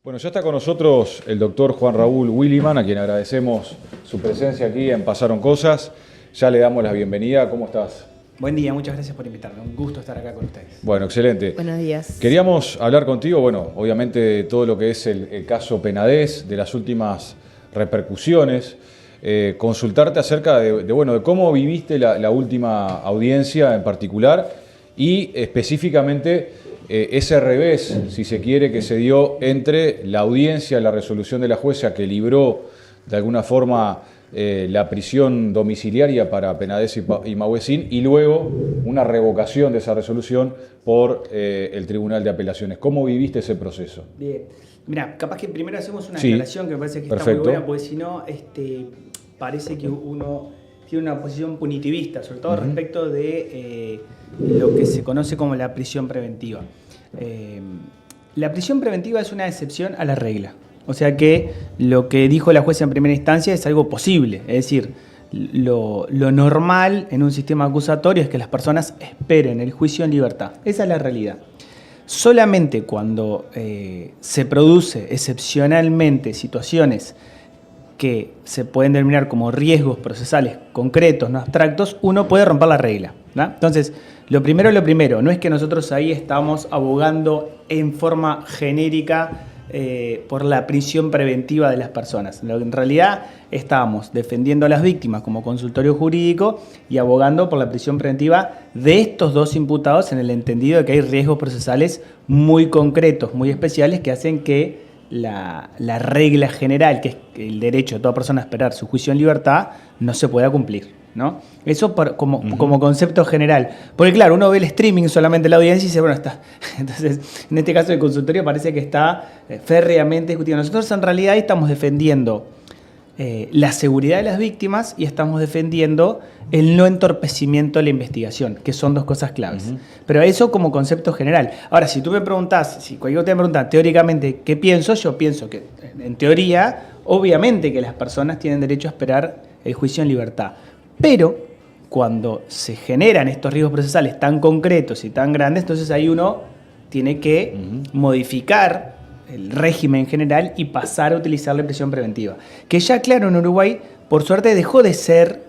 Bueno, ya está con nosotros el doctor Juan Raúl Williman, a quien agradecemos su presencia aquí en Pasaron Cosas. Ya le damos la bienvenida. ¿Cómo estás? Buen día, muchas gracias por invitarme. Un gusto estar acá con ustedes. Bueno, excelente. Buenos días. Queríamos hablar contigo, bueno, obviamente de todo lo que es el caso Penades, de las últimas repercusiones, consultarte acerca de cómo viviste la última audiencia en particular y específicamente ese revés, si se quiere, que se dio entre la audiencia, la resolución de la jueza que libró de alguna forma la prisión domiciliaria para Penades y Mauhecín y luego una revocación de esa resolución por el Tribunal de Apelaciones. ¿Cómo viviste ese proceso? Bien. Mira, capaz que primero hacemos una aclaración que me parece que perfecto. Está muy buena, porque si no, parece que uno tiene una posición punitivista, sobre todo respecto de lo que se conoce como la prisión preventiva. La prisión preventiva es una excepción a la regla. O sea que lo que dijo la jueza en primera instancia es algo posible. Es decir, lo normal en un sistema acusatorio es que las personas esperen el juicio en libertad. Esa es la realidad. Solamente cuando se produce excepcionalmente situaciones que se pueden determinar como riesgos procesales concretos, no abstractos, uno puede romper la regla, ¿no? Entonces, lo primero, no es que nosotros ahí estamos abogando en forma genérica por la prisión preventiva de las personas. En realidad estábamos defendiendo a las víctimas como consultorio jurídico y abogando por la prisión preventiva de estos dos imputados en el entendido de que hay riesgos procesales muy concretos, muy especiales, que hacen que la regla general, que es el derecho de toda persona a esperar su juicio en libertad, no se pueda cumplir, ¿no? Eso como concepto general. Porque claro, uno ve el streaming solamente la audiencia y dice, bueno, está. Entonces, en este caso el consultorio parece que está férreamente discutido. Nosotros en realidad estamos defendiendo la seguridad de las víctimas y estamos defendiendo el no entorpecimiento de la investigación, que son dos cosas claves. Pero eso como concepto general. Ahora, si tú me preguntás, si cualquier te me pregunta teóricamente qué pienso, yo pienso que en teoría, obviamente que las personas tienen derecho a esperar el juicio en libertad. Pero cuando se generan estos riesgos procesales tan concretos y tan grandes, entonces ahí uno tiene que modificar el régimen general y pasar a utilizar la prisión preventiva. Que ya, claro, en Uruguay, por suerte, dejó de ser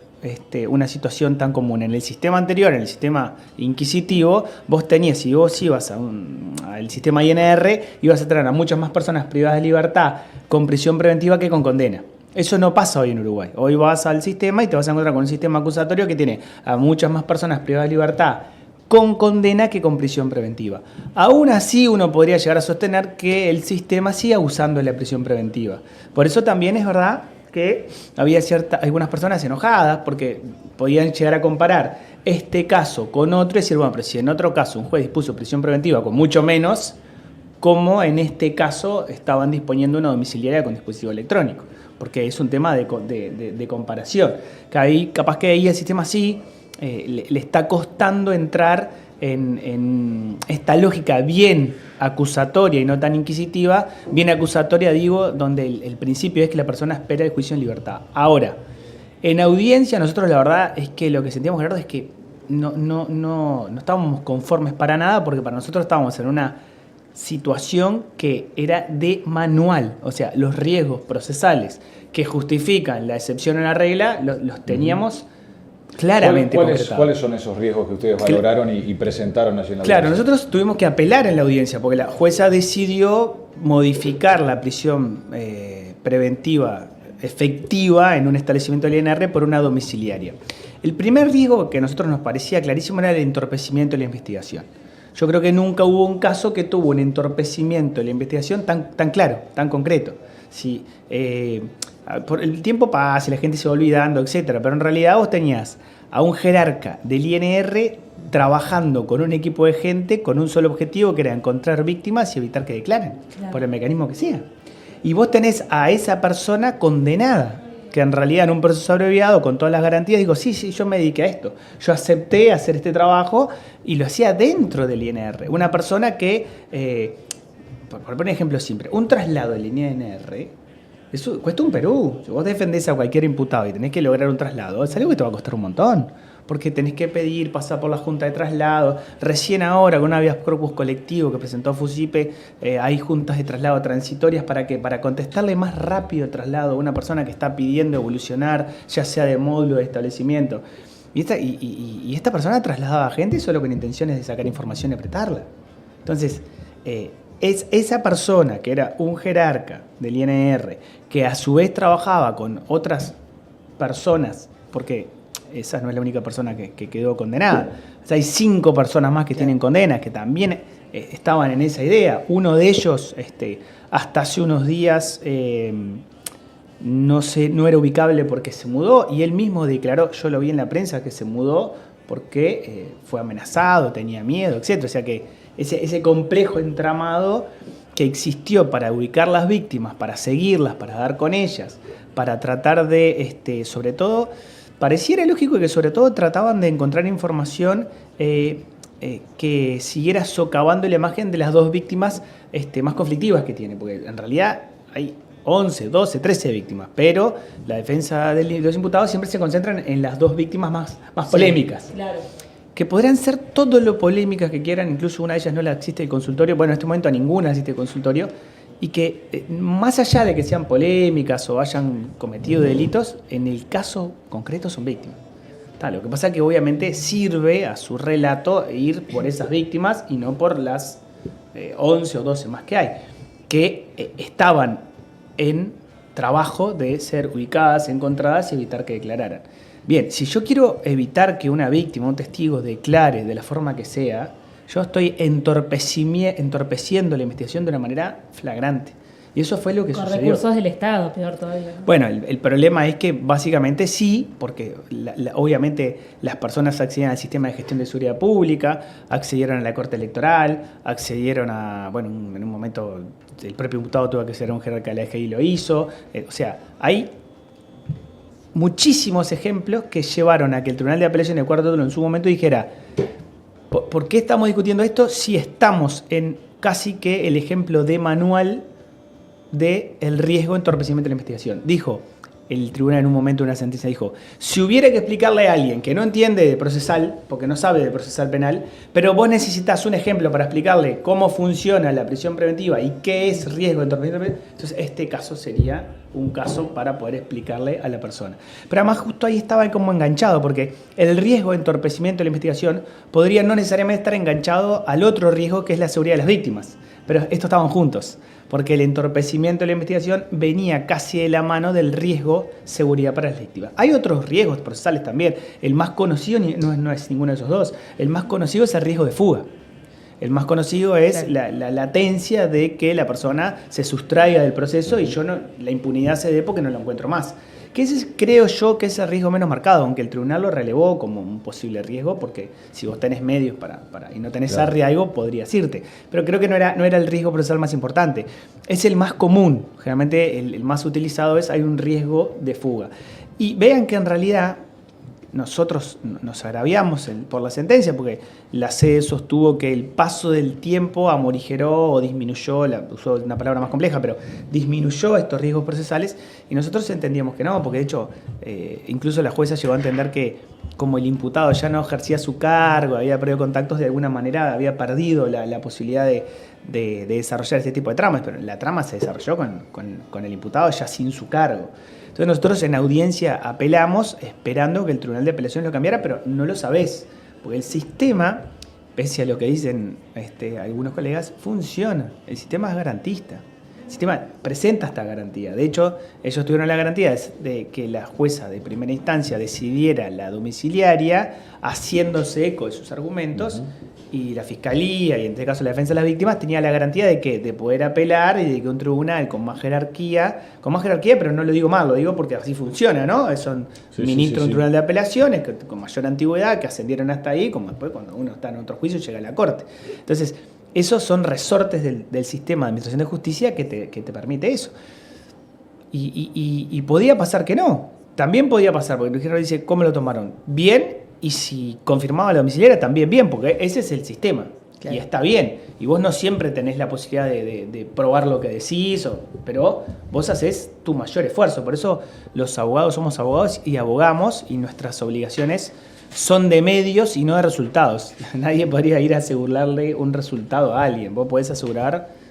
una situación tan común. En el sistema anterior, en el sistema inquisitivo, vos tenías, si vos ibas al sistema INR, ibas a tener a muchas más personas privadas de libertad con prisión preventiva que con condena. Eso no pasa hoy en Uruguay. Hoy vas al sistema y te vas a encontrar con un sistema acusatorio que tiene a muchas más personas privadas de libertad con condena que con prisión preventiva. Aún así, uno podría llegar a sostener que el sistema sigue abusando de la prisión preventiva. Por eso también es verdad que había algunas personas enojadas porque podían llegar a comparar este caso con otro y decir, bueno, pero si en otro caso un juez dispuso prisión preventiva con mucho menos, ¿cómo en este caso estaban disponiendo una domiciliaria con dispositivo electrónico? Porque es un tema de comparación. Que ahí, capaz que ahí el sistema sí le está costando entrar en esta lógica bien acusatoria y no tan inquisitiva, bien acusatoria digo, donde el principio es que la persona espera el juicio en libertad. Ahora, en audiencia nosotros la verdad es que lo que sentíamos, Gerardo, es que no estábamos conformes para nada, porque para nosotros estábamos en una situación que era de manual, o sea, los riesgos procesales que justifican la excepción a la regla los teníamos claramente concretados. ¿Cuáles son esos riesgos que ustedes valoraron y presentaron allí en la audiencia? Claro, nosotros tuvimos que apelar en la audiencia porque la jueza decidió modificar la prisión preventiva efectiva en un establecimiento del INR por una domiciliaria. El primer riesgo que a nosotros nos parecía clarísimo era el entorpecimiento de la investigación. Yo creo que nunca hubo un caso que tuvo un entorpecimiento de la investigación tan claro, tan concreto. Si, por el tiempo pasa y la gente se va olvidando, etcétera, pero en realidad vos tenías a un jerarca del INR trabajando con un equipo de gente con un solo objetivo, que era encontrar víctimas y evitar que declaren, claro, por el mecanismo que sea. Y vos tenés a esa persona condenada, que en realidad en un proceso abreviado, con todas las garantías, digo, sí, yo me dediqué a esto. Yo acepté hacer este trabajo y lo hacía dentro del INR. Una persona que, por poner un ejemplo simple, un traslado del INR, eso cuesta un Perú. Si vos defendés a cualquier imputado y tenés que lograr un traslado, es algo que te va a costar un montón. porque tenés que pedir, pasar por la junta de traslado. Recién ahora, con un habeas corpus colectivo que presentó FUSIPE, hay juntas de traslado transitorias para contestarle más rápido el traslado a una persona que está pidiendo evolucionar, ya sea de módulo o de establecimiento. Y esta persona trasladaba a gente solo con intenciones de sacar información y apretarla. Entonces, es esa persona que era un jerarca del INR, que a su vez trabajaba con otras personas, porque esa no es la única persona que quedó condenada. O sea, hay 5 personas más que tienen condenas, que también estaban en esa idea. Uno de ellos, hasta hace unos días, no era ubicable porque se mudó, y él mismo declaró, yo lo vi en la prensa, que se mudó porque fue amenazado, tenía miedo, etc. O sea que ese complejo entramado que existió para ubicar las víctimas, para seguirlas, para dar con ellas, para tratar de, sobre todo, pareciera lógico que sobre todo trataban de encontrar información que siguiera socavando la imagen de las 2 víctimas más conflictivas que tiene, porque en realidad hay 11, 12, 13 víctimas, pero la defensa de los imputados siempre se concentran en las 2 víctimas más polémicas. Claro. Que podrán ser todo lo polémicas que quieran, incluso una de ellas no la existe el consultorio, bueno, en este momento a ninguna existe el consultorio, y que más allá de que sean polémicas o hayan cometido delitos, en el caso concreto son víctimas. Lo que pasa es que obviamente sirve a su relato ir por esas víctimas y no por las 11 o 12 más que hay, que estaban en trabajo de ser ubicadas, encontradas y evitar que declararan. Bien, si yo quiero evitar que una víctima, un testigo, declare de la forma que sea, yo estoy entorpeciendo la investigación de una manera flagrante. Y eso fue lo que sucedió. Con recursos del Estado, peor todavía. Bueno, el problema es que básicamente sí, porque obviamente las personas accedieron al sistema de gestión de seguridad pública, accedieron a la Corte Electoral, accedieron a, bueno, en un momento el propio imputado tuvo que ser un jerarca de la DGI y lo hizo. O sea, hay muchísimos ejemplos que llevaron a que el Tribunal de Apelación del Cuarto Título en su momento dijera, ¿por qué estamos discutiendo esto si estamos en casi que el ejemplo de manual del riesgo de entorpecimiento de la investigación? Dijo el tribunal en un momento, una sentencia, dijo, si hubiera que explicarle a alguien que no entiende de procesal, porque no sabe de procesal penal, pero vos necesitas un ejemplo para explicarle cómo funciona la prisión preventiva y qué es riesgo de entorpecimiento, entonces este caso sería un caso para poder explicarle a la persona. Pero además justo ahí estaba como enganchado, porque el riesgo de entorpecimiento de la investigación podría no necesariamente estar enganchado al otro riesgo que es la seguridad de las víctimas, pero estos estaban juntos, porque el entorpecimiento de la investigación venía casi de la mano del riesgo seguridad para las víctimas. Hay otros riesgos procesales también. El más conocido no es ninguno de esos 2. El más conocido es el riesgo de fuga. El más conocido es la latencia de que la persona se sustraiga del proceso y la impunidad se dé porque no lo encuentro más. Que ese creo yo que es el riesgo menos marcado, aunque el tribunal lo relevó como un posible riesgo, porque si vos tenés medios y no tenés arraigo, podrías irte. Pero creo que no era el riesgo procesal más importante. Es el más común. Generalmente el más utilizado hay un riesgo de fuga. Y vean que en realidad nosotros nos agraviamos por la sentencia, porque la sede sostuvo que el paso del tiempo amorigeró o disminuyó, usó una palabra más compleja, pero disminuyó estos riesgos procesales, y nosotros entendíamos que no, porque de hecho incluso la jueza llegó a entender que como el imputado ya no ejercía su cargo, había perdido contactos, de alguna manera había perdido la posibilidad de desarrollar este tipo de tramas, pero la trama se desarrolló con el imputado ya sin su cargo. Entonces nosotros en audiencia apelamos esperando que el Tribunal de Apelación lo cambiara, pero no lo sabés, porque el sistema, pese a lo que dicen algunos colegas, funciona. El sistema es garantista. El sistema presenta esta garantía. De hecho, ellos tuvieron la garantía de que la jueza de primera instancia decidiera la domiciliaria, haciéndose eco de sus argumentos, y la fiscalía, y en este caso la defensa de las víctimas, tenía la garantía de poder apelar y de que un tribunal con más jerarquía, pero no lo digo mal, lo digo porque así funciona, ¿no? Son ministros de un tribunal de apelaciones con mayor antigüedad, que ascendieron hasta ahí, como después cuando uno está en otro juicio llega a la corte. Entonces, esos son resortes del sistema de administración de justicia que te permite eso. Y podía pasar que no. También podía pasar, porque el juez dice, ¿cómo lo tomaron? Bien, y si confirmaba la domiciliaria, también bien, porque ese es el sistema. Claro. Y está bien. Y vos no siempre tenés la posibilidad de probar lo que decís, pero vos haces tu mayor esfuerzo. Por eso los abogados somos abogados y abogamos, y nuestras obligaciones son de medios y no de resultados. Nadie podría ir a asegurarle un resultado a alguien. Vos podés asegurar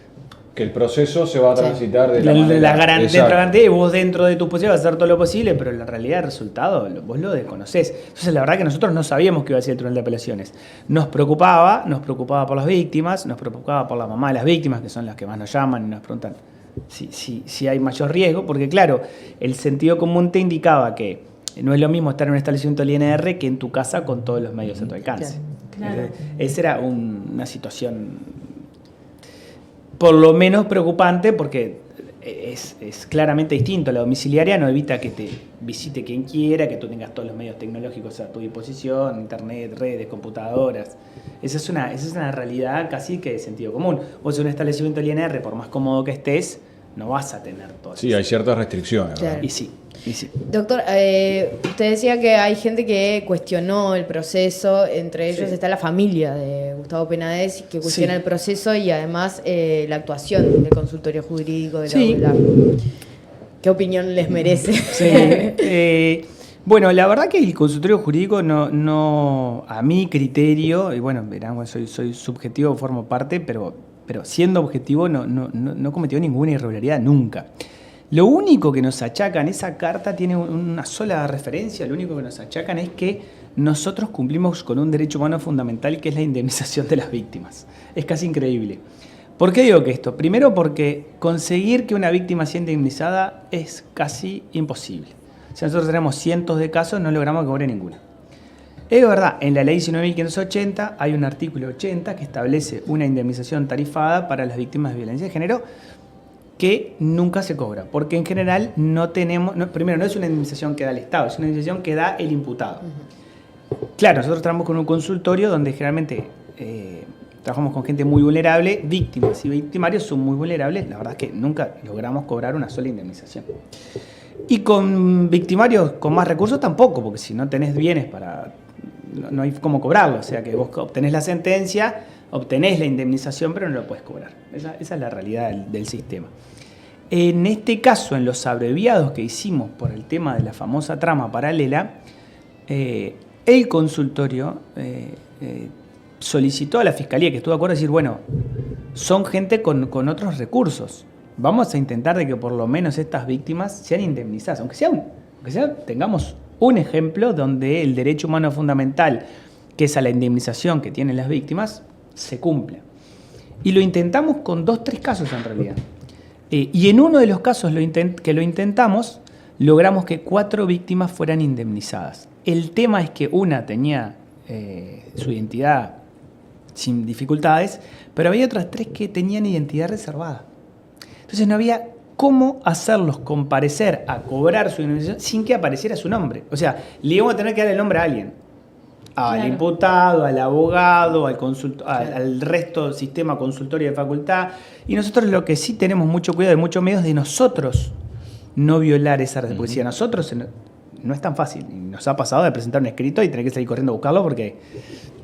que el proceso se va a transitar de la garantía, y vos dentro de tu posibilidad vas a hacer todo lo posible, pero la realidad del resultado vos lo desconocés. Entonces la verdad que nosotros no sabíamos que iba a ser el Tribunal de Apelaciones. Nos preocupaba por las víctimas, nos preocupaba por la mamá de las víctimas, que son las que más nos llaman y nos preguntan si hay mayor riesgo, porque claro, el sentido común te indicaba que no es lo mismo estar en un establecimiento del INR que en tu casa con todos los medios a tu alcance. Claro. Esa era una situación por lo menos preocupante, porque es claramente distinto. La domiciliaria no evita que te visite quien quiera, que tú tengas todos los medios tecnológicos a tu disposición, internet, redes, computadoras. Esa es una realidad casi que de sentido común. Vos en un establecimiento del INR, por más cómodo que estés, no vas a tener todo eso. Sí, hay ciertas restricciones. Claro. Y sí. Doctor, usted decía que hay gente que cuestionó el proceso, entre ellos está la familia de Gustavo Penades, que cuestiona el proceso y además la actuación del consultorio jurídico de la ¿Qué opinión les merece? Sí. Bueno, la verdad que el consultorio jurídico no a mi criterio, y bueno, verán, soy subjetivo, formo parte, pero siendo objetivo no cometió ninguna irregularidad nunca. Lo único que nos achacan, esa carta tiene una sola referencia, lo único que nos achacan es que nosotros cumplimos con un derecho humano fundamental, que es la indemnización de las víctimas. Es casi increíble. ¿Por qué digo que esto? Primero porque conseguir que una víctima sea indemnizada es casi imposible. Si nosotros tenemos cientos de casos, no logramos que cobre ninguna. Es verdad, en la ley 19.580 hay un artículo 80 que establece una indemnización tarifada para las víctimas de violencia de género, que nunca se cobra, porque en general no tenemos, primero no es una indemnización que da el Estado, es una indemnización que da el imputado. Claro, nosotros trabajamos con un consultorio donde generalmente trabajamos con gente muy vulnerable, víctimas y victimarios son muy vulnerables, la verdad es que nunca logramos cobrar una sola indemnización. Y con victimarios con más recursos tampoco, porque si no tenés bienes no hay cómo cobrarlo, o sea que vos obtenés la sentencia, obtenés la indemnización, pero no lo puedes cobrar. Esa es la realidad del sistema. En este caso, en los abreviados que hicimos por el tema de la famosa trama paralela, el consultorio solicitó a la Fiscalía, que estuvo de acuerdo, a decir, bueno, son gente con otros recursos. Vamos a intentar de que por lo menos estas víctimas sean indemnizadas, aunque sea tengamos un ejemplo donde el derecho humano fundamental, que es a la indemnización que tienen las víctimas, se cumpla. Y lo intentamos con 2-3 casos en realidad. Y en uno de los casos que lo intentamos, logramos que 4 víctimas fueran indemnizadas. El tema es que una tenía su identidad sin dificultades, pero había otras 3 que tenían identidad reservada. Entonces no había cómo hacerlos comparecer a cobrar su indemnización sin que apareciera su nombre. O sea, le íbamos a tener que dar el nombre a alguien. Al imputado, al abogado, al resto del sistema consultorio de facultad. Y nosotros lo que sí tenemos mucho cuidado y mucho miedo es de nosotros no violar esa red. Porque si a nosotros no es tan fácil. Y nos ha pasado de presentar un escrito y tener que salir corriendo a buscarlo porque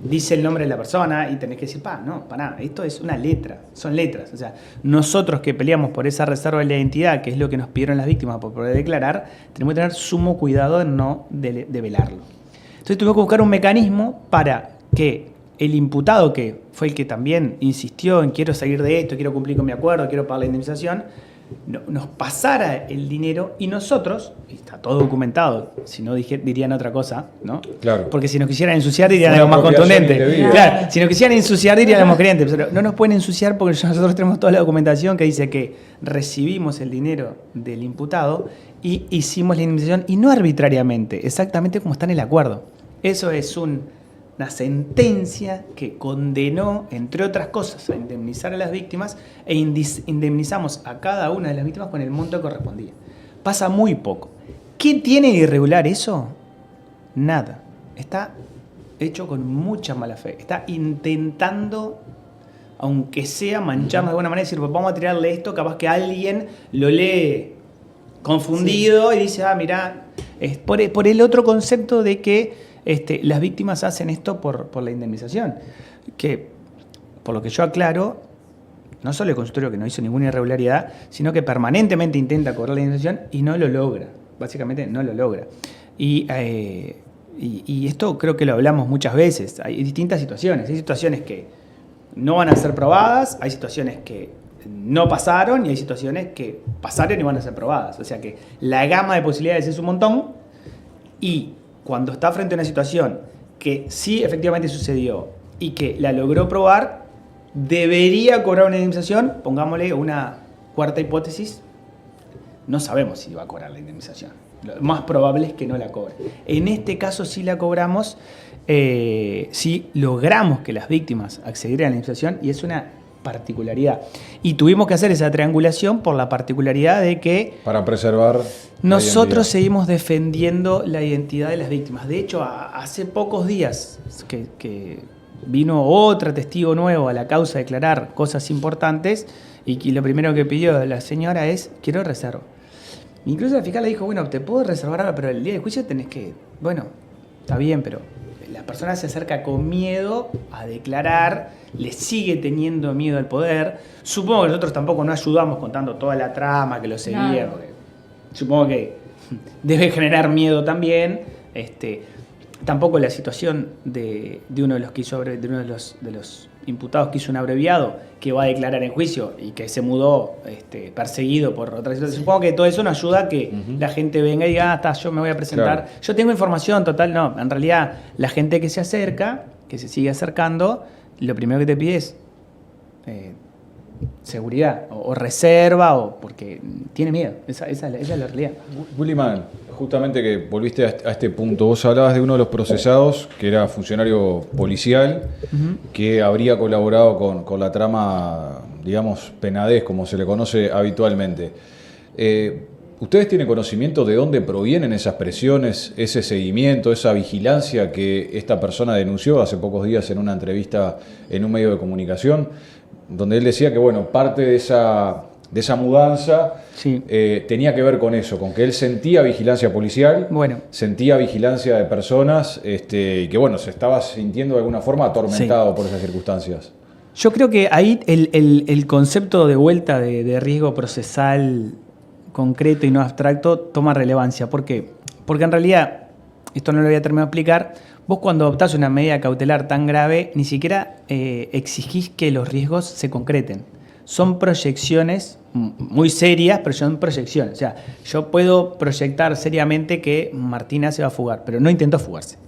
dice el nombre de la persona y tenés que decir, esto es una letra, son letras. O sea, nosotros que peleamos por esa reserva de la identidad, que es lo que nos pidieron las víctimas por poder declarar, tenemos que tener sumo cuidado en no develarlo. Entonces tuvimos que buscar un mecanismo para que el imputado, que fue el que también insistió en quiero salir de esto, quiero cumplir con mi acuerdo, quiero pagar la indemnización, nos pasara el dinero y nosotros, y está todo documentado, si no dirían otra cosa, ¿no? Claro. Porque si nos quisieran ensuciar dirían algo más contundente. Claro, si nos quisieran ensuciar dirían algo más creyente, pero no nos pueden ensuciar porque nosotros tenemos toda la documentación que dice que recibimos el dinero del imputado y hicimos la indemnización, y no arbitrariamente, exactamente como está en el acuerdo. Eso es una sentencia que condenó, entre otras cosas, a indemnizar a las víctimas, e indemnizamos a cada una de las víctimas con el monto que correspondía. Pasa muy poco. ¿Qué tiene de irregular eso? Nada. Está hecho con mucha mala fe. Está intentando, aunque sea mancharnos de alguna manera, decir, pues vamos a tirarle esto, capaz que alguien lo lee confundido y dice, mirá, es por el otro concepto de que las víctimas hacen esto por la indemnización, que por lo que yo aclaro, no solo el consultorio que no hizo ninguna irregularidad, sino que permanentemente intenta cobrar la indemnización y no lo logra, básicamente no lo logra. Y y esto creo que lo hablamos muchas veces, hay distintas situaciones. Hay situaciones que no van a ser probadas, hay situaciones que no pasaron y hay situaciones que pasaron y van a ser probadas. O sea que la gama de posibilidades es un montón y cuando está frente a una situación que sí efectivamente sucedió y que la logró probar, debería cobrar una indemnización, pongámosle una cuarta hipótesis, no sabemos si va a cobrar la indemnización. Lo más probable es que no la cobre. En este caso sí la cobramos, sí logramos que las víctimas accedieran a la indemnización y es una particularidad. Y tuvimos que hacer esa triangulación por la particularidad de que Para preservar nosotros seguimos defendiendo la identidad de las víctimas. De hecho, hace pocos días que vino otro testigo nuevo a la causa a declarar cosas importantes y lo primero que pidió la señora es, quiero reserva. Incluso la fiscal le dijo, bueno, te puedo reservar ahora, pero el día de juicio tenés que, bueno, está bien, pero la persona se acerca con miedo a declarar, le sigue teniendo miedo al poder. Supongo que nosotros tampoco no ayudamos contando toda la trama que lo seguía, No. porque supongo que debe generar miedo también. Tampoco la situación de uno de los que hizo de uno de los imputados que hizo un abreviado que va a declarar en juicio y que se mudó perseguido por otra situación. Supongo que todo eso nos ayuda a que la gente venga y diga, yo me voy a presentar. Claro. Yo tengo información, total, no. En realidad, la gente que se acerca, que se sigue acercando, lo primero que te pide es seguridad o reserva o porque tiene miedo. Esa es la realidad. Willyman, justamente que volviste a este punto, vos hablabas de uno de los procesados, que era funcionario policial, que habría colaborado con la trama, digamos, Penades, como se le conoce habitualmente. ¿Ustedes tienen conocimiento de dónde provienen esas presiones, ese seguimiento, esa vigilancia que esta persona denunció hace pocos días en una entrevista en un medio de comunicación, donde él decía que, bueno, parte de esa mudanza Sí. tenía que ver con eso, con que él sentía vigilancia policial, Bueno. sentía vigilancia de personas y que, bueno, se estaba sintiendo de alguna forma atormentado por esas circunstancias? Yo creo que ahí el concepto de vuelta de riesgo procesal concreto y no abstracto toma relevancia. ¿Por qué? Porque en realidad, esto no lo voy a terminar de explicar, vos cuando adoptás una medida cautelar tan grave, ni siquiera exigís que los riesgos se concreten. Son proyecciones muy serias, pero son proyecciones. O sea, yo puedo proyectar seriamente que Martina se va a fugar, pero no intentó fugarse.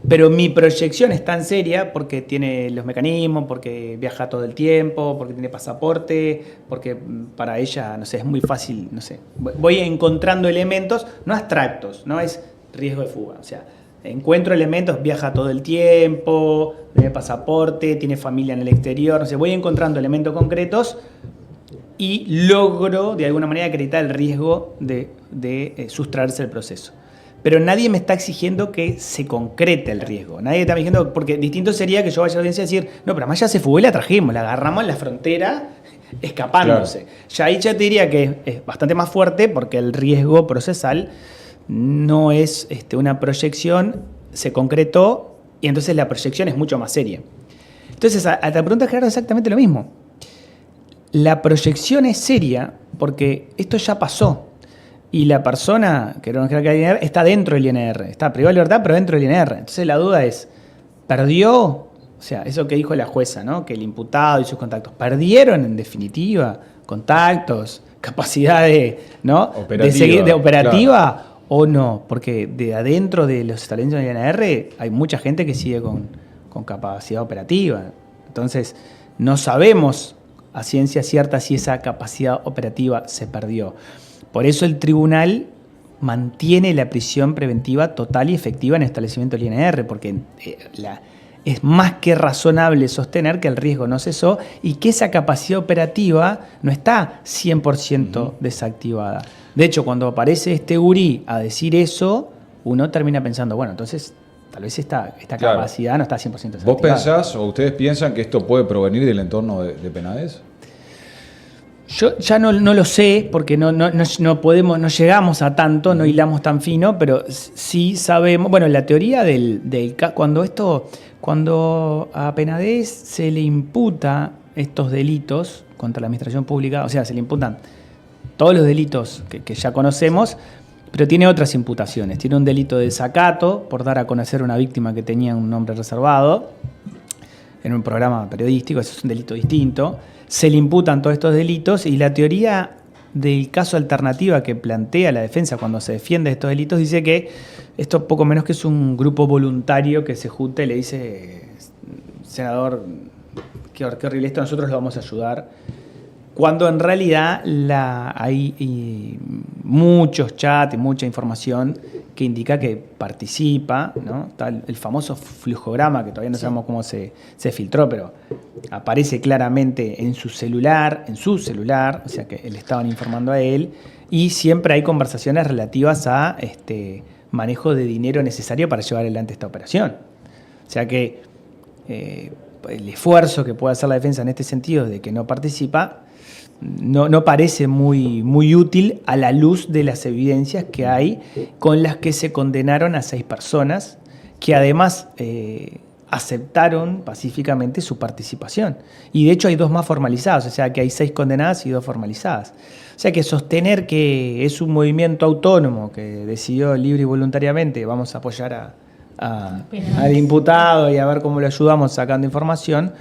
Pero mi proyección es tan seria porque tiene los mecanismos, porque viaja todo el tiempo, porque tiene pasaporte, porque para ella, no sé, es muy fácil, no sé. Voy encontrando elementos, no abstractos, no es riesgo de fuga. O sea, encuentro elementos, viaja todo el tiempo, tiene pasaporte, tiene familia en el exterior, no sé, voy encontrando elementos concretos y logro de alguna manera acreditar el riesgo de sustraerse del proceso. Pero nadie me está exigiendo que se concrete el riesgo. Nadie está diciendo, porque distinto sería que yo vaya a la audiencia y decir, no, pero además ya se fugó y la trajimos, la agarramos en la frontera escapándose. Claro. Ya ahí ya te diría que es bastante más fuerte porque el riesgo procesal no es una proyección, se concretó y entonces la proyección es mucho más seria. Entonces, a la pregunta Gerardo, exactamente lo mismo. La proyección es seria porque esto ya pasó. Y la persona que era un jerarca del INR está dentro del INR. Está privada de libertad, pero dentro del INR. Entonces la duda es, ¿perdió? O sea, eso que dijo la jueza, ¿no? Que el imputado y sus contactos, ¿perdieron en definitiva contactos, capacidad de, ¿no? Operativa, de seguir, de operativa? Claro. ¿O no? Porque de adentro de los establecimientos del INR hay mucha gente que sigue con capacidad operativa. Entonces, no sabemos a ciencia cierta si esa capacidad operativa se perdió. Por eso el tribunal mantiene la prisión preventiva total y efectiva en el establecimiento del INR, porque es más que razonable sostener que el riesgo no cesó y que esa capacidad operativa no está 100% desactivada. De hecho, cuando aparece este gurí a decir eso, uno termina pensando, bueno, entonces tal vez esta Claro. capacidad no está 100% desactivada. ¿Vos pensás o ustedes piensan que esto puede provenir del entorno de Penades? Yo ya no lo sé, porque no podemos, no llegamos a tanto, no hilamos tan fino, pero sí sabemos. Bueno, la teoría cuando a Penades se le imputa estos delitos contra la administración pública, o sea, se le imputan todos los delitos que ya conocemos, pero tiene otras imputaciones. Tiene un delito de desacato por dar a conocer a una víctima que tenía un nombre reservado en un programa periodístico, eso es un delito distinto. Se le imputan todos estos delitos y la teoría del caso alternativa que plantea la defensa cuando se defiende de estos delitos dice que esto poco menos que es un grupo voluntario que se junta y le dice, senador, qué horrible esto, nosotros lo vamos a ayudar. Cuando en realidad hay muchos chats y mucha información que indica que participa, ¿no? Está el famoso flujograma, que todavía no sabemos cómo se filtró, pero aparece claramente en su celular, o sea que le estaban informando a él, y siempre hay conversaciones relativas a manejo de dinero necesario para llevar adelante esta operación. O sea que el esfuerzo que puede hacer la defensa en este sentido de que no participa no parece muy útil a la luz de las evidencias que hay con las que se condenaron a 6 personas que además aceptaron pacíficamente su participación. Y de hecho hay 2 más formalizadas, o sea que hay 6 condenadas y 2 formalizadas. O sea que sostener que es un movimiento autónomo que decidió libre y voluntariamente vamos a apoyar al imputado y a ver cómo lo ayudamos sacando información,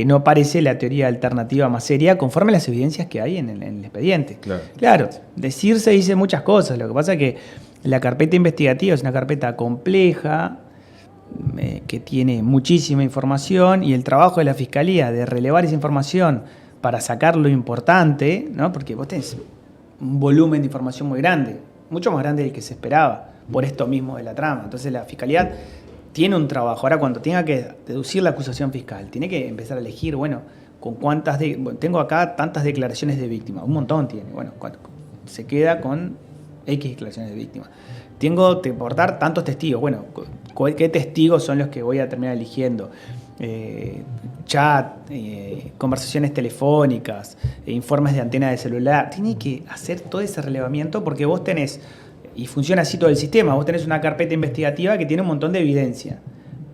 no parece la teoría alternativa más seria conforme a las evidencias que hay en el expediente. Claro, decirse dice muchas cosas, lo que pasa es que la carpeta investigativa es una carpeta compleja, que tiene muchísima información, y el trabajo de la Fiscalía de relevar esa información para sacar lo importante, ¿no? Porque vos tenés un volumen de información muy grande, mucho más grande del que se esperaba, por esto mismo de la trama. Entonces la Fiscalía tiene un trabajo. Ahora, cuando tenga que deducir la acusación fiscal, tiene que empezar a elegir, bueno, con cuántas tengo acá tantas declaraciones de víctima, un montón tiene, bueno, se queda con X declaraciones de víctima. Tengo que aportar tantos testigos, bueno, ¿qué testigos son los que voy a terminar eligiendo? Chat, conversaciones telefónicas, informes de antena de celular. Tiene que hacer todo ese relevamiento porque vos tenés, y funciona así todo el sistema, vos tenés una carpeta investigativa que tiene un montón de evidencia,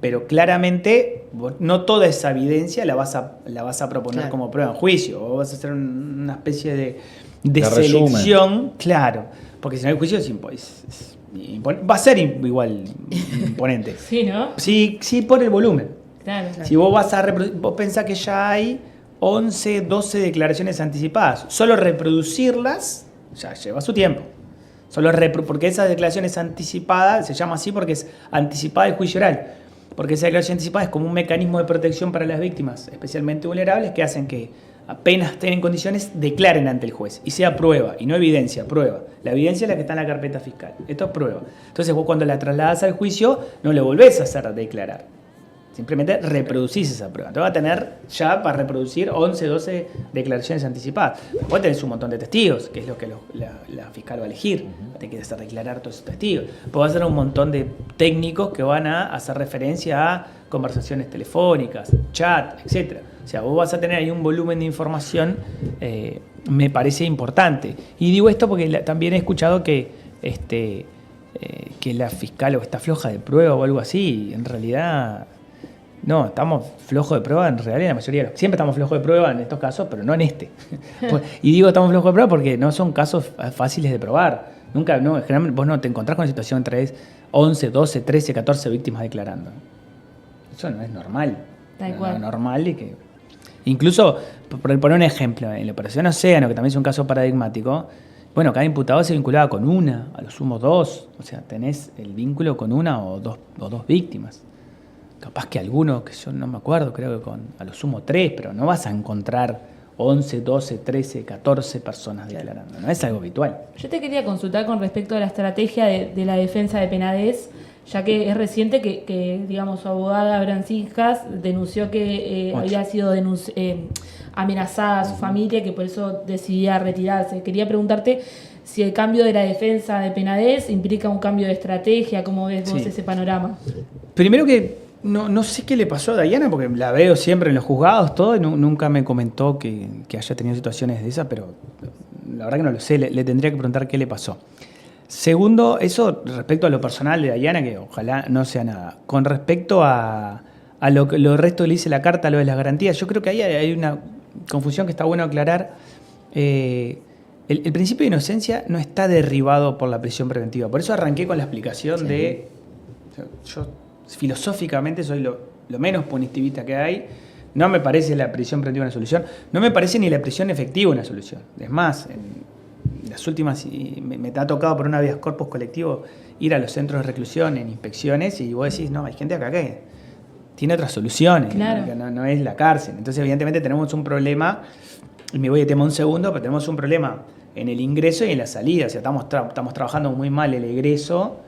pero claramente no toda esa evidencia la vas a proponer como prueba en juicio, o vas a hacer una especie de selección, claro, porque si no hay juicio va a ser igual imponente. Sí, ¿no? Sí, por el volumen. Claro. Si vos vos pensás que ya hay 11, 12 declaraciones anticipadas, solo reproducirlas ya lleva su tiempo. Porque esas declaraciones anticipadas, se llama así porque es anticipada el juicio oral, porque esa declaración anticipada es como un mecanismo de protección para las víctimas, especialmente vulnerables, que hacen que apenas tienen condiciones, declaren ante el juez, y sea prueba, y no evidencia, prueba. La evidencia es la que está en la carpeta fiscal, esto es prueba. Entonces vos cuando la trasladas al juicio, no le volvés a hacer declarar. Simplemente reproducís esa prueba. Te va a tener ya para reproducir 11, 12 declaraciones anticipadas. Después tenés un montón de testigos, que es lo que la fiscal va a elegir. Te quieres hacer declarar todos esos testigos. Después va a ser un montón de técnicos que van a hacer referencia a conversaciones telefónicas, chat, etc. O sea, vos vas a tener ahí un volumen de información, me parece importante. Y digo esto porque también he escuchado que la fiscal o está floja de prueba o algo así. En realidad... No, estamos flojos de prueba en realidad en la mayoría de los... Siempre estamos flojos de prueba en estos casos, pero no en este. Y digo estamos flojos de prueba porque no son casos fáciles de probar. Generalmente vos no te encontrás con una situación entre 11, 12, 13, 14 víctimas declarando. Eso no es normal. Tal cual. No es normal y que... Incluso, por poner un ejemplo, en la operación Océano, que también es un caso paradigmático, bueno, cada imputado se vinculaba con una, a lo sumo 2. O sea, tenés el vínculo con una o dos víctimas. Capaz que alguno, que yo no me acuerdo, creo que a lo sumo 3, pero no vas a encontrar 11, 12, 13, 14 personas declarando. No es algo habitual. Yo te quería consultar con respecto a la estrategia de la defensa de Penades, ya que es reciente que digamos, su abogada Branciscas denunció que había sido amenazada a su familia, que por eso decidía retirarse. Quería preguntarte si el cambio de la defensa de Penades implica un cambio de estrategia, ¿cómo ves vos ese panorama? Primero que no sé qué le pasó a Dayana, porque la veo siempre en los juzgados, todo, y nunca me comentó que haya tenido situaciones de esas, pero la verdad que no lo sé, le tendría que preguntar qué le pasó. Segundo, eso respecto a lo personal de Dayana, que ojalá no sea nada. Con respecto a lo resto que le dice la carta, lo de las garantías, yo creo que ahí hay una confusión que está bueno aclarar. el principio de inocencia no está derribado por la prisión preventiva. Por eso arranqué con la explicación de... Yo filosóficamente soy lo menos punitivista que hay. No me parece la prisión preventiva una solución. No me parece ni la prisión efectiva una solución. Es más, en las últimas... Me ha tocado por un habeas corpus colectivo ir a los centros de reclusión en inspecciones y vos decís, no, hay gente acá que tiene otras soluciones. Claro. No es la cárcel. Entonces, evidentemente, tenemos un problema... Y me voy de tema un segundo, pero tenemos un problema en el ingreso y en la salida. O sea, estamos trabajando muy mal el egreso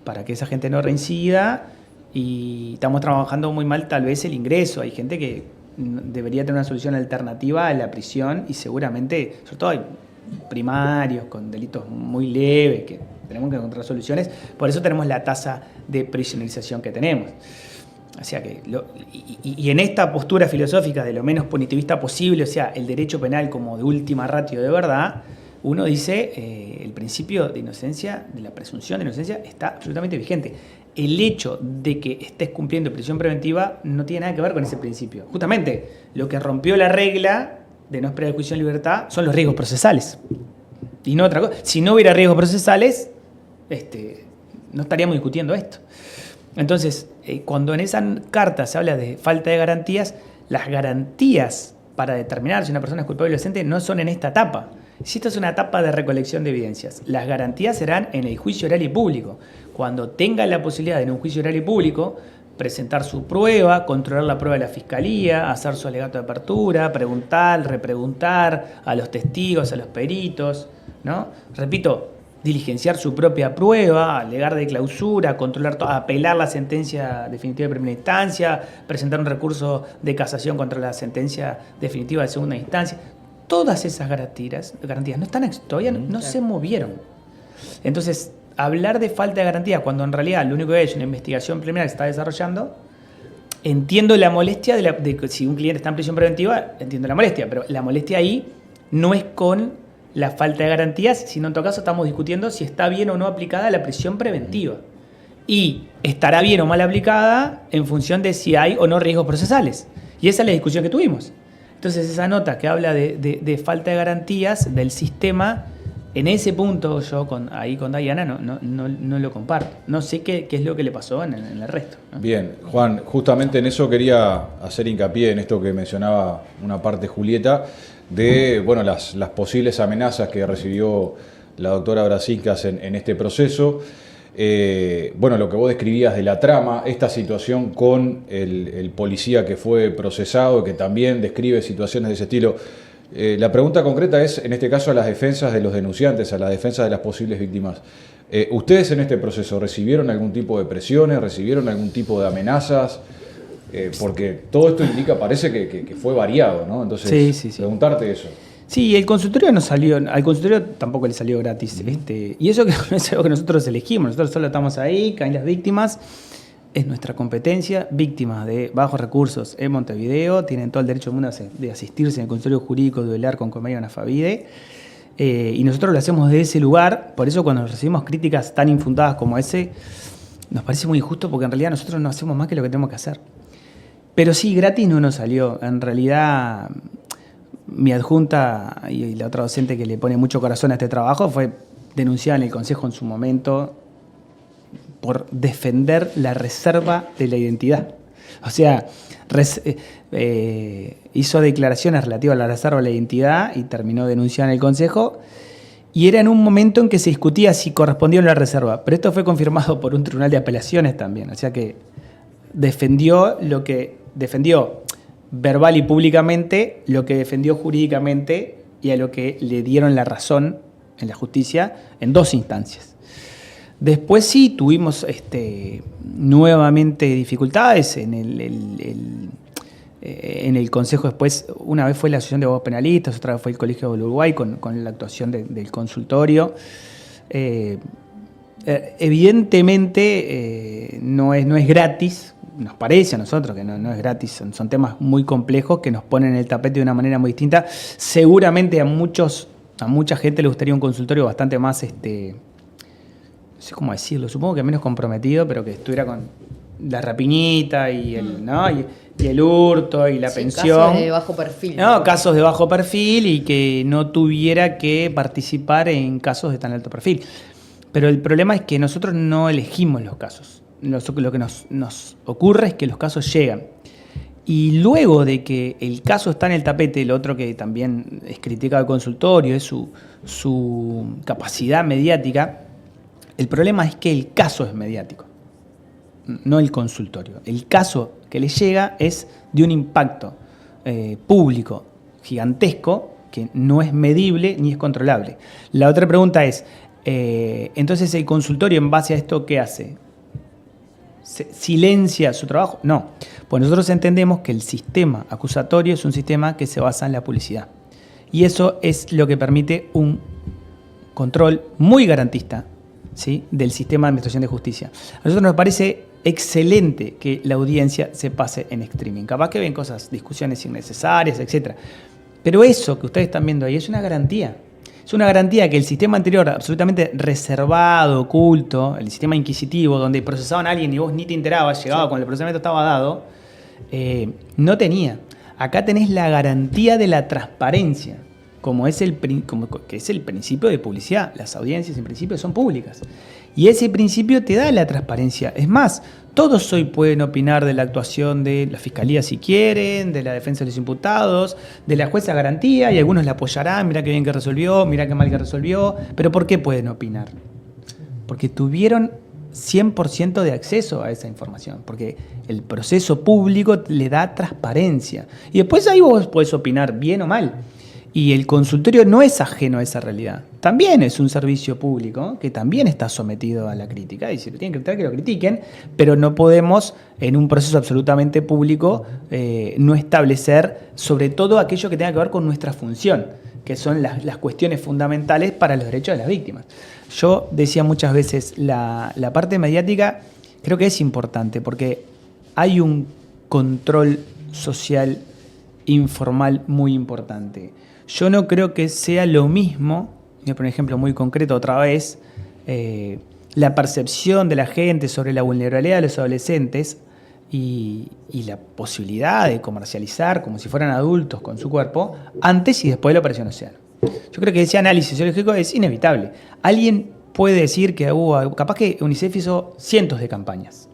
para que esa gente no reincida y estamos trabajando muy mal tal vez el ingreso. Hay gente que debería tener una solución alternativa a la prisión y seguramente, sobre todo hay primarios con delitos muy leves que tenemos que encontrar soluciones. Por eso tenemos la tasa de prisionerización que tenemos. O sea que y en esta postura filosófica de lo menos punitivista posible, o sea, el derecho penal como de última ratio de verdad, uno dice el principio de inocencia, de la presunción de inocencia, está absolutamente vigente. El hecho de que estés cumpliendo prisión preventiva no tiene nada que ver con ese principio. Justamente, lo que rompió la regla de no esperar el juicio en libertad son los riesgos procesales. Y no otra cosa. Si no hubiera riesgos procesales, no estaríamos discutiendo esto. Entonces, cuando en esa carta se habla de falta de garantías, las garantías para determinar si una persona es culpable o inocente no son en esta etapa. Si esta es una etapa de recolección de evidencias, las garantías serán en el juicio oral y público. Cuando tenga la posibilidad de en un juicio oral y público presentar su prueba, controlar la prueba de la fiscalía, hacer su alegato de apertura, preguntar, repreguntar a los testigos, a los peritos, ¿no? Repito, diligenciar su propia prueba, alegar de clausura, controlar apelar la sentencia definitiva de primera instancia, presentar un recurso de casación contra la sentencia definitiva de segunda instancia. Todas esas garantías no están, todavía no se movieron. Entonces, hablar de falta de garantía cuando en realidad lo único que hay es una investigación preliminar que se está desarrollando, entiendo la molestia de si un cliente está en prisión preventiva, entiendo la molestia, pero la molestia ahí no es con la falta de garantías, sino en todo caso estamos discutiendo si está bien o no aplicada la prisión preventiva. Y estará bien o mal aplicada en función de si hay o no riesgos procesales. Y esa es la discusión que tuvimos. Entonces esa nota que habla de falta de garantías del sistema, en ese punto yo ahí con Diana no lo comparto. No sé qué es lo que le pasó en el resto, ¿no? Bien, Juan, justamente en eso quería hacer hincapié en esto que mencionaba una parte Julieta, de las posibles amenazas que recibió la doctora Brasicas en este proceso. Lo que vos describías de la trama, esta situación con el policía que fue procesado, que también describe situaciones de ese estilo. La pregunta concreta es, en este caso, a las defensas de los denunciantes, a las defensas de las posibles víctimas. ¿Ustedes en este proceso recibieron algún tipo de presiones, recibieron algún tipo de amenazas? Porque todo esto indica, parece que fue variado, ¿no? Entonces, sí. Preguntarte eso. Sí, el consultorio no salió, al consultorio tampoco le salió gratis. Y eso que no es algo que nosotros elegimos, nosotros solo estamos ahí, caen las víctimas, es nuestra competencia, víctimas de bajos recursos en Montevideo, tienen todo el derecho del mundo de asistirse en el consultorio jurídico, de velar con Convenio Anafavide, y nosotros lo hacemos de ese lugar. Por eso cuando recibimos críticas tan infundadas como ese, nos parece muy injusto, porque en realidad nosotros no hacemos más que lo que tenemos que hacer. Pero sí, gratis no nos salió. En realidad, mi adjunta y la otra docente que le pone mucho corazón a este trabajo fue denunciada en el Consejo en su momento por defender la reserva de la identidad. O sea, hizo declaraciones relativas a la reserva de la identidad y terminó denunciada en el Consejo. Y era en un momento en que se discutía si correspondía a la reserva. Pero esto fue confirmado por un tribunal de apelaciones también. O sea que defendió lo que defendió verbal y públicamente, lo que defendió jurídicamente y a lo que le dieron la razón en la justicia en 2 instancias. Después sí tuvimos nuevamente dificultades en el Consejo. Después, una vez fue la Asociación de Abogados Penalistas, otra vez fue el Colegio del Uruguay con la actuación del consultorio. Evidentemente no es gratis. Nos parece a nosotros que no es gratis, son temas muy complejos que nos ponen en el tapete de una manera muy distinta. Seguramente a mucha gente le gustaría un consultorio bastante más, no sé cómo decirlo, supongo que menos comprometido, pero que estuviera con la rapiñita y el hurto y la pensión. Casos de bajo perfil. No, casos de bajo perfil y que no tuviera que participar en casos de tan alto perfil. Pero el problema es que nosotros no elegimos los casos. Lo que nos ocurre es que los casos llegan. Y luego de que el caso está en el tapete, lo otro que también es criticado el consultorio es su capacidad mediática. El problema es que el caso es mediático, no el consultorio. El caso que le llega es de un impacto público gigantesco que no es medible ni es controlable. La otra pregunta es, entonces el consultorio en base a esto, ¿qué hace? ¿Silencia su trabajo? No, pues nosotros entendemos que el sistema acusatorio es un sistema que se basa en la publicidad. Y eso es lo que permite un control muy garantista, ¿sí?, del sistema de administración de justicia. A nosotros nos parece excelente que la audiencia se pase en streaming. Capaz que ven cosas, discusiones innecesarias, etc. Pero eso que ustedes están viendo ahí es una garantía. Es una garantía que el sistema anterior, absolutamente reservado, oculto, el sistema inquisitivo, donde procesaban a alguien y vos ni te enterabas, llegaba cuando el procesamiento estaba dado, no tenía. Acá tenés la garantía de la transparencia, que es el principio de publicidad. Las audiencias en principio son públicas. Y ese principio te da la transparencia. Es más, todos hoy pueden opinar de la actuación de la fiscalía si quieren, de la defensa de los imputados, de la jueza garantía, y algunos la apoyarán, mira qué bien que resolvió, mira qué mal que resolvió. Pero ¿por qué pueden opinar? Porque tuvieron 100% de acceso a esa información, porque el proceso público le da transparencia. Y después ahí vos podés opinar bien o mal. Y el consultorio no es ajeno a esa realidad. También es un servicio público que también está sometido a la crítica. Y si lo tienen que criticar, que lo critiquen, pero no podemos, en un proceso absolutamente público, no establecer sobre todo aquello que tenga que ver con nuestra función, que son las cuestiones fundamentales para los derechos de las víctimas. Yo decía muchas veces, la parte mediática creo que es importante porque hay un control social informal muy importante. Yo no creo que sea lo mismo, voy a poner un ejemplo muy concreto otra vez, la percepción de la gente sobre la vulnerabilidad de los adolescentes y la posibilidad de comercializar como si fueran adultos con su cuerpo antes y después de la Operación Océano. Yo creo que ese análisis sociológico es inevitable. Alguien puede decir que capaz que UNICEF hizo cientos de campañas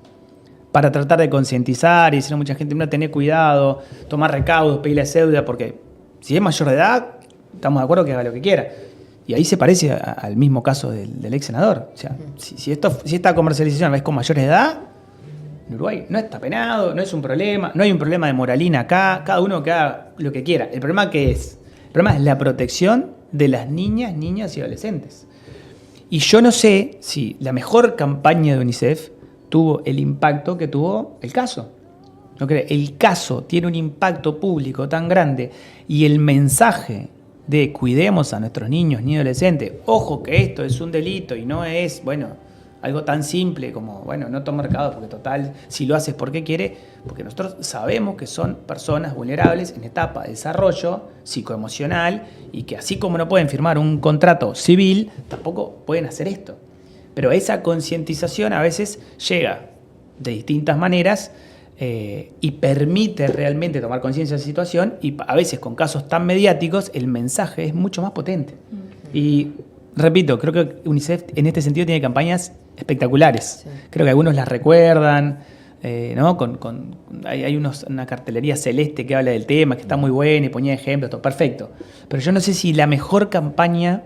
para tratar de concientizar y decirle a mucha gente, no, tener cuidado, tomar recaudos, pedirle deuda, porque si es mayor de edad, estamos de acuerdo que haga lo que quiera. Y ahí se parece al mismo caso del ex senador. O sea, si esta comercialización es con mayores de edad, en Uruguay no está penado, no es un problema, no hay un problema de moralina acá, cada uno que haga lo que quiera. ¿El problema qué es? El problema es la protección de las niñas y adolescentes. Y yo no sé si la mejor campaña de UNICEF tuvo el impacto que tuvo el caso. ¿No cree? El caso tiene un impacto público tan grande y el mensaje de cuidemos a nuestros niños ni adolescentes, ojo que esto es un delito y no es, algo tan simple como, no toma mercado porque total, si lo haces porque quiere, porque nosotros sabemos que son personas vulnerables en etapa de desarrollo psicoemocional y que así como no pueden firmar un contrato civil, tampoco pueden hacer esto. Pero esa concientización a veces llega de distintas maneras y permite realmente tomar conciencia de la situación y a veces con casos tan mediáticos el mensaje es mucho más potente. Y repito, creo que UNICEF en este sentido tiene campañas espectaculares. Sí. Creo que algunos las recuerdan, ¿no? Hay una cartelería celeste que habla del tema, que está muy buena y ponía ejemplos, todo perfecto. Pero yo no sé si la mejor campaña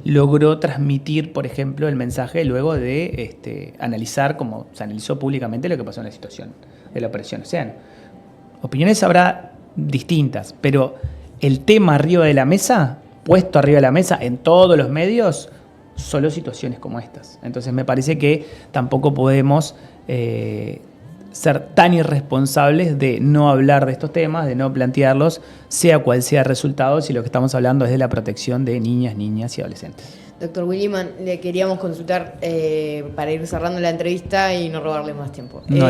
logró transmitir, por ejemplo, el mensaje luego de analizar, como se analizó públicamente, lo que pasó en la situación de la Operación Océano. Opiniones habrá distintas, pero el tema arriba de la mesa, puesto arriba de la mesa en todos los medios, solo situaciones como estas. Entonces me parece que tampoco podemos ser tan irresponsables de no hablar de estos temas, de no plantearlos, sea cual sea el resultado, si lo que estamos hablando es de la protección de niñas y adolescentes. Doctor Williman, le queríamos consultar para ir cerrando la entrevista y no robarle más tiempo. No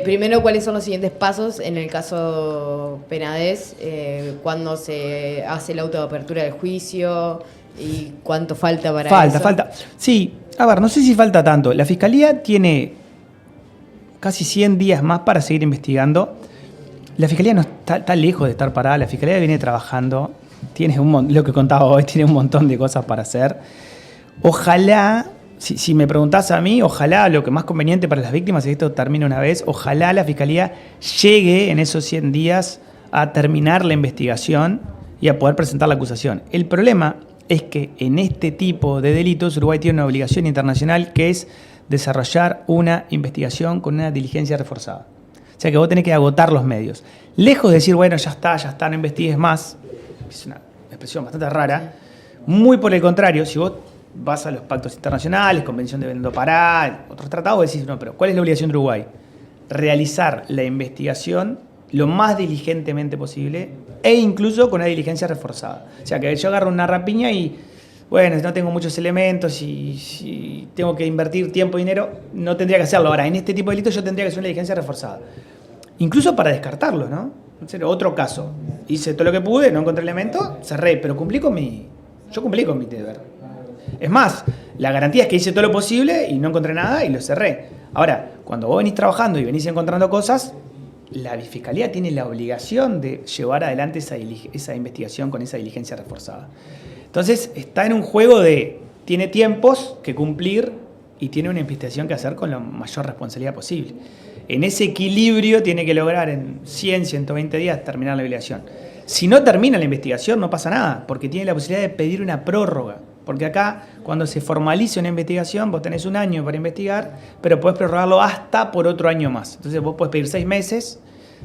primero, ¿cuáles son los siguientes pasos en el caso Penades? ¿Cuándo se hace la autoapertura del juicio? ¿Y cuánto falta para eso? Falta. Sí, a ver, no sé si falta tanto. La Fiscalía tiene casi 100 días más para seguir investigando. La Fiscalía no está lejos de estar parada, la Fiscalía viene trabajando, tiene lo que contaba hoy, tiene un montón de cosas para hacer. Ojalá, si me preguntás a mí, ojalá lo que más conveniente para las víctimas, y esto termine una vez, ojalá la Fiscalía llegue en esos 100 días a terminar la investigación y a poder presentar la acusación. El problema es que en este tipo de delitos Uruguay tiene una obligación internacional que es desarrollar una investigación con una diligencia reforzada. O sea que vos tenés que agotar los medios. Lejos de decir, bueno, ya está, no investigues más, es una expresión bastante rara, muy por el contrario, si vos vas a los pactos internacionales, Convención de Vendo Pará, otros tratados, vos decís, no, pero ¿cuál es la obligación de Uruguay? Realizar la investigación lo más diligentemente posible e incluso con una diligencia reforzada. O sea que yo agarro una rapiña y, bueno, no tengo muchos elementos y si tengo que invertir tiempo y dinero, no tendría que hacerlo. Ahora, en este tipo de delitos yo tendría que hacer una diligencia reforzada. Incluso para descartarlo, ¿no? En serio, otro caso. Hice todo lo que pude, no encontré elementos, cerré, pero yo cumplí con mi deber. Es más, la garantía es que hice todo lo posible y no encontré nada y lo cerré. Ahora, cuando vos venís trabajando y venís encontrando cosas, la Fiscalía tiene la obligación de llevar adelante esa investigación con esa diligencia reforzada. Entonces, está en un juego tiene tiempos que cumplir y tiene una investigación que hacer con la mayor responsabilidad posible. En ese equilibrio tiene que lograr en 100, 120 días terminar la investigación. Si no termina la investigación no pasa nada, porque tiene la posibilidad de pedir una prórroga. Porque acá, cuando se formalice una investigación, vos tenés un año para investigar, pero podés prorrogarlo hasta por otro año más. Entonces vos podés pedir 6 meses,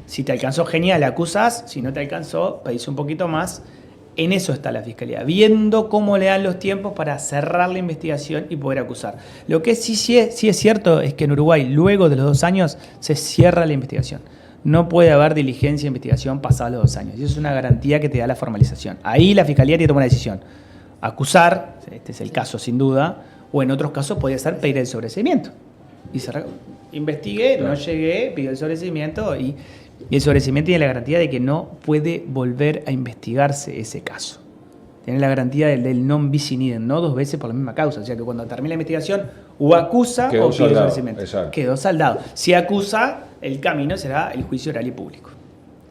si te alcanzó genial, acusás, si no te alcanzó, pedís un poquito más. En eso está la Fiscalía, viendo cómo le dan los tiempos para cerrar la investigación y poder acusar. Lo que sí es cierto es que en Uruguay, luego de los 2 años, se cierra la investigación. No puede haber diligencia de investigación pasados los 2 años. Y eso es una garantía que te da la formalización. Ahí la Fiscalía tiene que tomar una decisión. Acusar, este es el caso sin duda, o en otros casos podría ser pedir el sobreseimiento. Y investigué, no llegué, pido el sobreseimiento y el sobreseimiento tiene la garantía de que no puede volver a investigarse ese caso. Tiene la garantía del non bis in idem, no 2 veces por la misma causa. O sea que cuando termine la investigación, o acusa o pide el sobreseimiento. Quedó saldado. Si acusa, el camino será el juicio oral y público.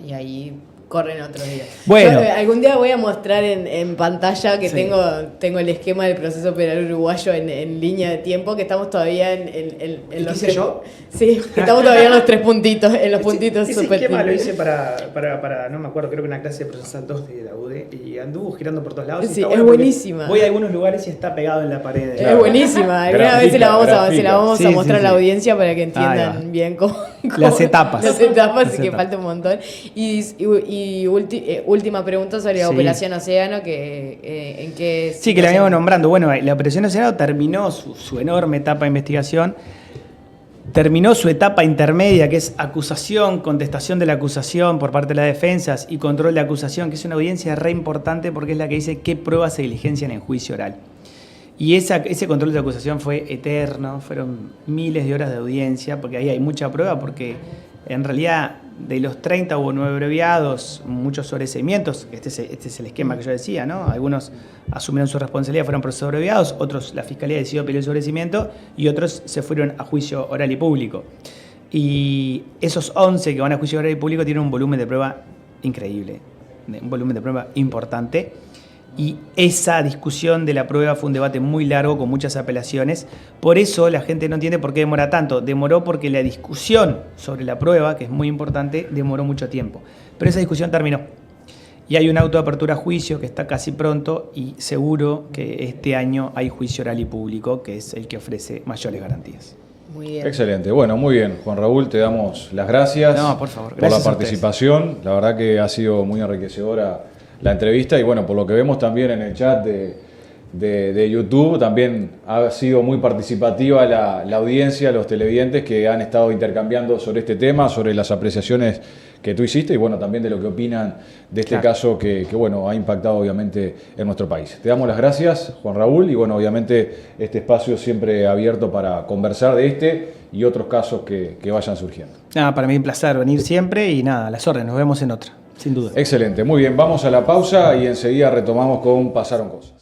Y ahí corren otros días. Bueno. Yo, algún día voy a mostrar en pantalla que tengo el esquema del proceso penal uruguayo en línea de tiempo, que estamos todavía en los ¿Qué hice yo? Sí, estamos todavía en los 3 puntitos, en los puntitos ese super esquema lo hice para, no me acuerdo, creo que una clase de procesal 2 de la UD, y anduvo girando por todos lados. Sí, es buenísima. Voy a algunos lugares y está pegado en la pared. Es buenísima. Alguna vez se la vamos a mostrar a la audiencia para que entiendan bien cómo las etapas. Las etapas, y que falta un montón. Y última pregunta sobre la Operación Océano, en qué... Sí, que la habíamos nombrando. Bueno, la Operación Océano terminó su enorme etapa de investigación, terminó su etapa intermedia, que es acusación, contestación de la acusación por parte de las defensas y control de acusación, que es una audiencia re importante porque es la que dice qué pruebas se diligencian en juicio oral. Y ese control de acusación fue eterno, fueron miles de horas de audiencia, porque ahí hay mucha prueba, porque en realidad de los 30 hubo 9 abreviados, muchos sobreseimientos, este es el esquema que yo decía, ¿no? Algunos asumieron su responsabilidad, fueron procesos abreviados, otros la Fiscalía decidió pedir el sobreseimiento y otros se fueron a juicio oral y público. Y esos 11 que van a juicio oral y público tienen un volumen de prueba increíble, un volumen de prueba importante. Y esa discusión de la prueba fue un debate muy largo con muchas apelaciones. Por eso la gente no entiende por qué demora tanto. Demoró porque la discusión sobre la prueba, que es muy importante, demoró mucho tiempo. Pero esa discusión terminó. Y hay un auto de apertura a juicio que está casi pronto y seguro que este año hay juicio oral y público, que es el que ofrece mayores garantías. Muy bien. Excelente. Bueno, muy bien. Juan Raúl, te damos las gracias, por favor, por gracias la participación. La verdad que ha sido muy enriquecedora la entrevista y bueno, por lo que vemos también en el chat de YouTube, también ha sido muy participativa la audiencia, los televidentes que han estado intercambiando sobre este tema, sobre las apreciaciones que tú hiciste y bueno, también de lo que opinan de este caso que bueno, ha impactado obviamente en nuestro país. Te damos las gracias, Juan Raúl, y bueno, obviamente este espacio siempre abierto para conversar de este y otros casos que vayan surgiendo. Para mí un placer venir siempre y nada, a las órdenes, nos vemos en otra. Sin duda. Excelente, muy bien, vamos a la pausa y enseguida retomamos con Pasaron Cosas.